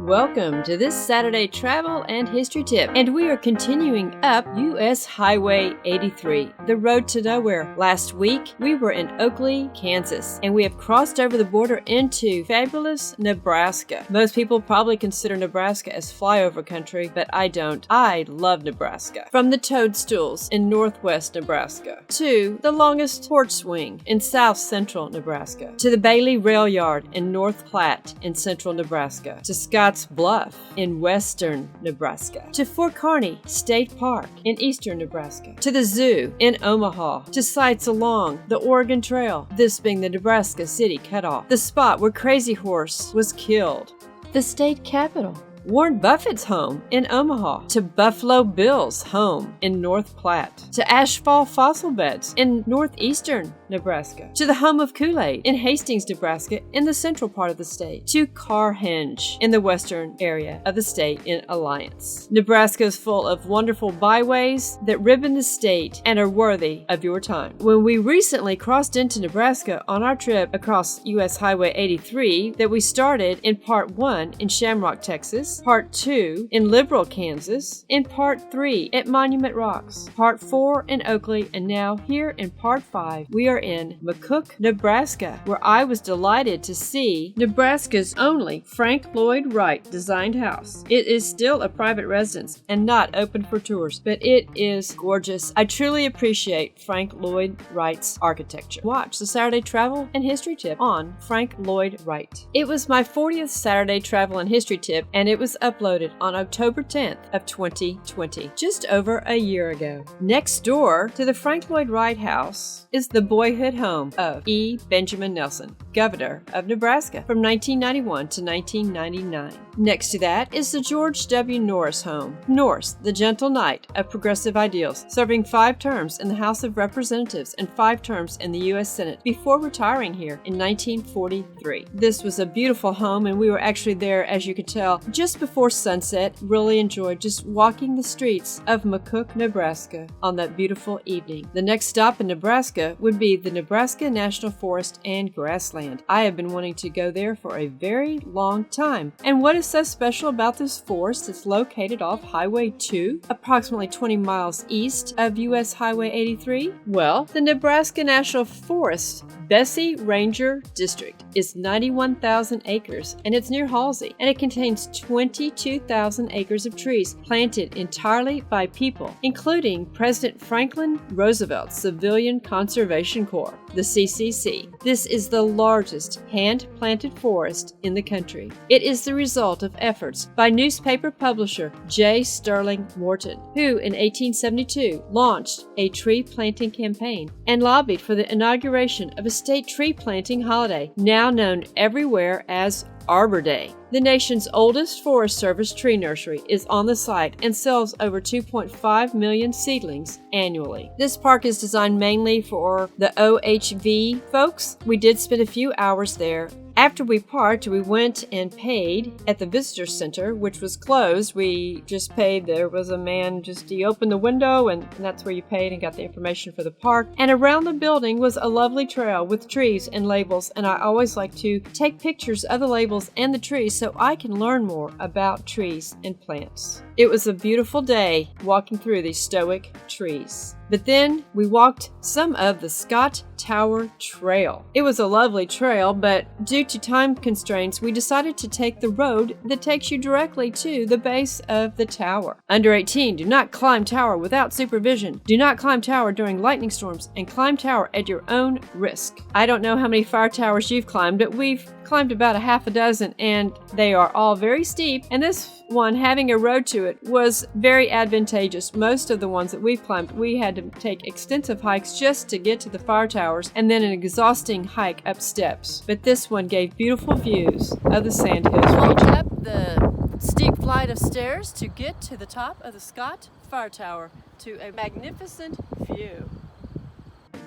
Welcome to this Saturday travel and history tip, and we are continuing up U.S. Highway 83, the road to nowhere. Last week, we were in Oakley, Kansas, and we have crossed over the border into fabulous Nebraska. Most people probably consider Nebraska as flyover country, but I don't. I love Nebraska. From the toadstools in northwest Nebraska, to the longest porch swing in south central Nebraska, to the Bailey Rail Yard in North Platte in central Nebraska, to Scotts Bluff in western Nebraska, to Fort Kearney State Park in eastern Nebraska, to the zoo in Omaha, to sites along the Oregon Trail, this being the Nebraska City Cutoff, the spot where Crazy Horse was killed, the state capitol, Warren Buffett's home in Omaha, to Buffalo Bill's home in North Platte, to Ashfall Fossil Beds in northeastern Nebraska, to the home of Kool-Aid in Hastings, Nebraska in the central part of the state, to Carhenge in the western area of the state in Alliance. Nebraska is full of wonderful byways that ribbon the state and are worthy of your time. When we recently crossed into Nebraska on our trip across U.S. Highway 83 that we started in Part 1 in Shamrock, Texas, Part 2 in Liberal, Kansas, in Part 3 at Monument Rocks, Part 4 in Oakley, and now here in Part 5, we are in McCook, Nebraska, where I was delighted to see Nebraska's only Frank Lloyd Wright designed house. It is still a private residence and not open for tours, but it is gorgeous. I truly appreciate Frank Lloyd Wright's architecture. Watch the Saturday Travel and History Tip on Frank Lloyd Wright. It was my 40th Saturday Travel and History Tip, and it was uploaded on October 10th of 2020, just over a year ago. Next door to the Frank Lloyd Wright house is the boyhood home of E. Benjamin Nelson, governor of Nebraska from 1991 to 1999. Next to that is the George W. Norris home. Norris, the gentle knight of progressive ideals, serving 5 terms in the House of Representatives and 5 terms in the U.S. Senate before retiring here in 1943. This was a beautiful home, and we were actually there, as you could tell, just before sunset. Really enjoyed just walking the streets of McCook, Nebraska on that beautiful evening. The next stop in Nebraska would be the Nebraska National Forest and Grassland. I have been wanting to go there for a very long time. And what is so special about this forest that's located off Highway 2, approximately 20 miles east of U.S. Highway 83? Well, the Nebraska National Forest Bessie Ranger District is 91,000 acres, and it's near Halsey, and it contains 22,000 acres of trees planted entirely by people, including President Franklin Roosevelt's Civilian Conservation Corps, the CCC. This is the largest hand-planted forest in the country. It is the result of efforts by newspaper publisher J. Sterling Morton, who in 1872 launched a tree planting campaign and lobbied for the inauguration of a state tree planting holiday, now known everywhere as Arbor Day. The nation's oldest Forest Service tree nursery is on the site and sells over 2.5 million seedlings annually. This park is designed mainly for the OHV folks. We did spend a few hours there. After we parked, we went and paid at the visitor center, which was closed. We just paid. There was a man he opened the window, and that's where you paid and got the information for the park. And around the building was a lovely trail with trees and labels, and I always like to take pictures of the labels and the trees so I can learn more about trees and plants. It was a beautiful day walking through these stoic trees. But then we walked some of the Scott Tower Trail. It was a lovely trail, but due to time constraints, we decided to take the road that takes you directly to the base of the tower. Under 18, do not climb tower without supervision. Do not climb tower during lightning storms, and climb tower at your own risk. I don't know how many fire towers you've climbed, but we've climbed about a half a dozen, and they are all very steep, and this one, having a road to it, was very advantageous. Most of the ones that we've climbed, we had to take extensive hikes just to get to the fire towers, and then an exhausting hike up steps. But this one gave beautiful views of the Sandhills region. Walked up the steep flight of stairs to get to the top of the Scott Fire Tower to a magnificent view.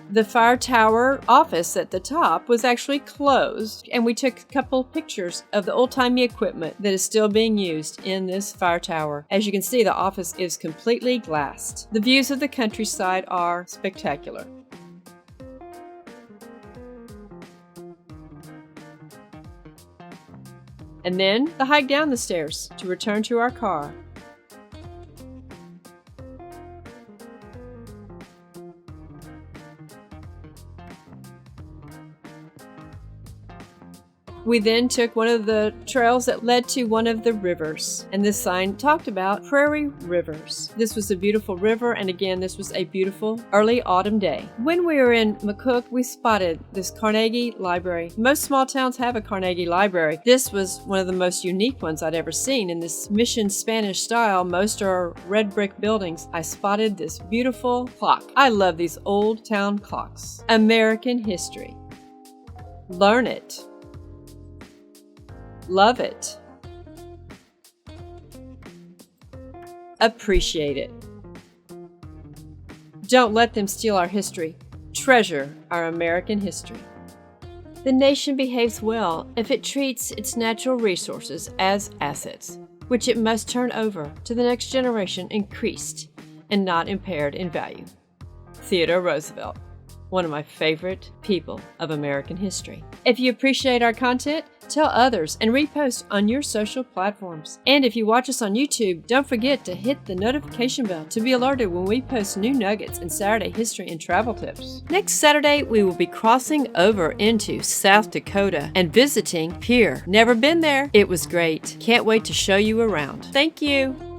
The fire tower office at the top was actually closed, and we took a couple pictures of the old-timey equipment that is still being used in this fire tower. As you can see, the office is completely glassed. The views of the countryside are spectacular. and then the hike down the stairs to return to our car. We then took one of the trails that led to one of the rivers, and this sign talked about Prairie Rivers. This was a beautiful river, and again, this was a beautiful early autumn day. When we were in McCook, we spotted this Carnegie Library. Most small towns have a Carnegie Library. This was one of the most unique ones I'd ever seen. In this Mission Spanish style, most are red brick buildings. I spotted this beautiful clock. I love these old town clocks. American history. Learn it. Love it. Appreciate it. Don't let them steal our history. Treasure our American history. The nation behaves well if it treats its natural resources as assets, which it must turn over to the next generation increased and not impaired in value. Theodore Roosevelt, one of my favorite people of American history. If you appreciate our content, tell others and repost on your social platforms. And if you watch us on YouTube, don't forget to hit the notification bell to be alerted when we post new nuggets and Saturday history and travel tips. Next Saturday, we will be crossing over into South Dakota and visiting Pierre. Never been there. It was great. Can't wait to show you around. Thank you.